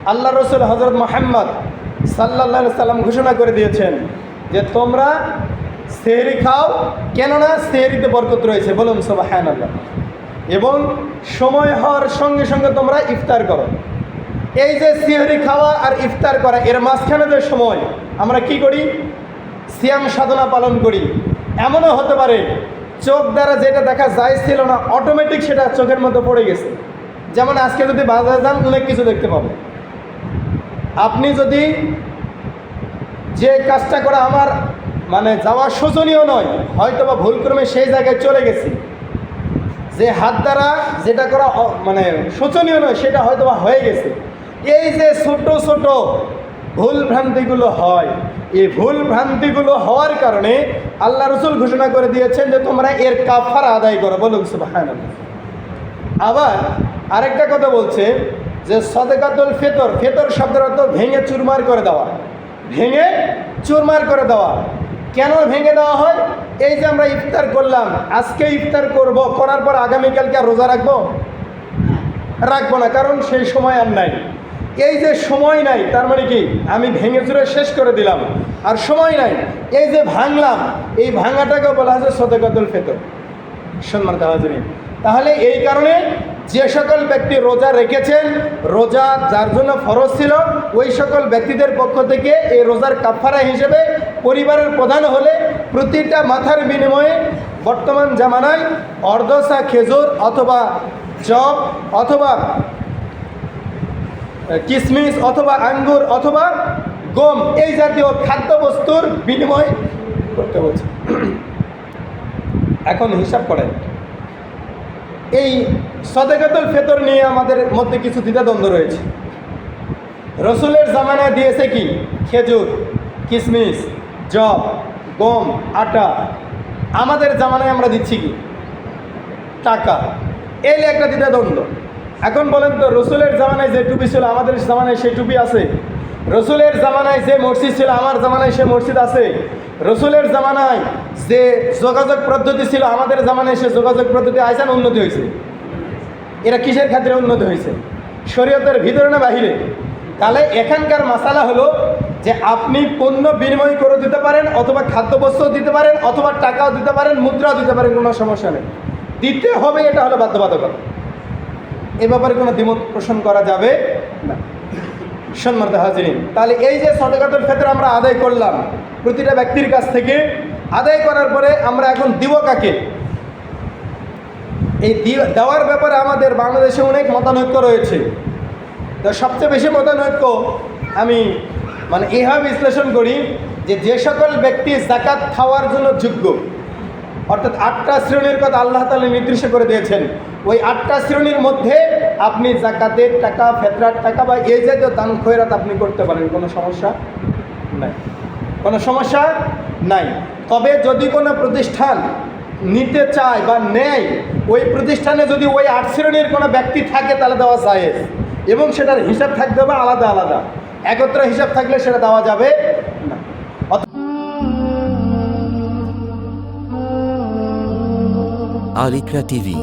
আল্লাহ রসুল হজরত মুহাম্মদ সাল্লাল্লাহু আলাইহি সাল্লাম ঘোষণা করে দিয়েছেন যে তোমরা সেহরি খাও, কেননা সেহরিতে বরকত রয়েছে, বলুন সুবহানাল্লাহ। এবং সময় হওয়ার সঙ্গে সঙ্গে তোমরা ইফতার করো। এই যে সেহরি খাওয়া আর ইফতার করা, এর মাঝখানে যে সময় আমরা কি করি, সিয়াম সাধনা পালন করি। এমনও হতে পারে চোখ দ্বারা যেটা দেখা যায় ছিল না, অটোমেটিক সেটা চোখের মধ্যে পড়ে গেছে। যেমন আজকে যদি বাজারে যান অনেক কিছু দেখতে পাবেন। আপনি যদি যে কাজটা করা আমার যাওয়া শোচনীয় নয়, হয়তো বা ভুলক্রমে সেই জায়গায় চলে গেছি, যে হাত দ্বারা যেটা করা শোচনীয় নয় সেটা হয়তো বা হয়ে গেছে। এই যে ছোট ছোট ভুল ভ্রান্তিগুলো হয়, এই ভুল ভ্রান্তিগুলো হওয়ার কারণে আল্লাহ রসুল ঘোষণা করে দিয়েছেন যে তোমরা এর কাফারা আদায় করো, বলুন সুবহানাল্লাহ। আবার আরেকটা কথা বলছে যে সদকাতুল ফিতর, ফিতর শব্দের অর্থ ভেঙে চুরমার করে দেওয়া, ভেঙে চুরমার করে দেওয়া। কেন ভেঙে দেওয়া হয়? এই যে আমরা ইফতার করলাম, আজকে ইফতার করব, করার পর আগামীকালকে আর রোজা রাখবো না, কারণ সেই সময় আর নাই। এই যে সময় নাই, তার মানে কি আমি ভেঙে চুরে শেষ করে দিলাম, আর সময় নাই। এই যে ভাঙলাম, এই ভাঙাটাকে বলা হচ্ছে সদকাতুল ফিতর। সম্মানিত হাজিরিন, তাহলে এই কারণে যে সকল ব্যক্তি রোজা রেখেছেন, রোজা যার জন্য ফরজ ছিল, ওই সকল ব্যক্তিদের পক্ষ থেকে এই রোজার কাফারা হিসেবে পরিবারের প্রধান হলে প্রতিটা মাথার বিনিময়ে বর্তমান জামানায় অর্ধসা খেজুর অথবা জব অথবা কিশমিশ অথবা আঙ্গুর অথবা গম, এই জাতীয় খাদ্যবস্তুর বিনিময় করতে বলছে। এখন হিসাব করেন, এই সদকাতুল ফিতর নিয়ে আমাদের মধ্যে কিছু দ্বিধাদ্বন্দ্ব রয়েছে। রসুলের জামানায় দিয়েছে কি? খেজুর, কিশমিশ, জব, গম, আটা। আমাদের জামানায় আমরা দিচ্ছি কি? টাকা। এই একটা দ্বিধাদ্বন্দ্ব। এখন বলেন তো, রসুলের জামানায় যে টুপি ছিল আমাদের জামানায় সেই টুপি আছে? রসুলের জামানায় যে মসজিদ ছিল আমার জামানায় সে মসজিদ আছে? রসুলের জামানায় যে যোগাযোগ পদ্ধতি ছিল আমাদের জামানায় সে যোগাযোগ পদ্ধতি আইসান উন্নতি হয়েছে? এরা কিসের ক্ষেত্রে উন্নতি হয়েছে? শরীয়তের ভিতরে না বাহিরে? তাহলে এখানকার মাসালা হলো যে আপনি পণ্য বিনিময় করে দিতে পারেন, অথবা খাদ্যবস্ত্র দিতে পারেন, অথবা টাকাও দিতে পারেন, মুদ্রাও দিতে পারেন, কোনো সমস্যা নেই। দিতে হবে, এটা হলো বাধ্যবাধকতা। এ ব্যাপারে কোনো দ্বিমত পোষণ করা যাবে না। সম্মানিত হাজিরিন, তাহলে এই যে সদকাতুল ফিতর আমরা আদায় করলাম প্রতিটা ব্যক্তির কাছ থেকে, আদায় করার পরে আমরা এখন দিব কাকে? এই দেওয়ার ব্যাপারে আমাদের বাংলাদেশে অনেক মতানৈক্য রয়েছে। তো সবচেয়ে বেশি মতানৈক্য আমি এইভাবে বিশ্লেষণ করি যে সকল ব্যক্তি যাকাত খাওয়ার জন্য যোগ্য, অর্থাৎ 8টা শ্রেণীর কথা আল্লাহ তাআলা নির্দিষ্ট করে দিয়েছেন, ওই 8টা শ্রেণীর মধ্যে আপনি যাকাতের টাকা, ফিতরার টাকা বা এই জাতীয় দান খয়রাত আপনি করতে পারেন, কোনো সমস্যা নাই, কোনো সমস্যা নাই। তবে যদি কোনো প্রতিষ্ঠান নিতে চায় বা নেয়, ওই প্রতিষ্ঠানে যদি ওই 8 শ্রেণীর কোনো ব্যক্তি থাকে তাহলে দেওয়া জায়েজ, এবং সেটার হিসাব থাকতে হবে আলাদা আলাদা। একত্র হিসাব থাকলে সেটা দেওয়া যাবে না। আলিকরা টিভি।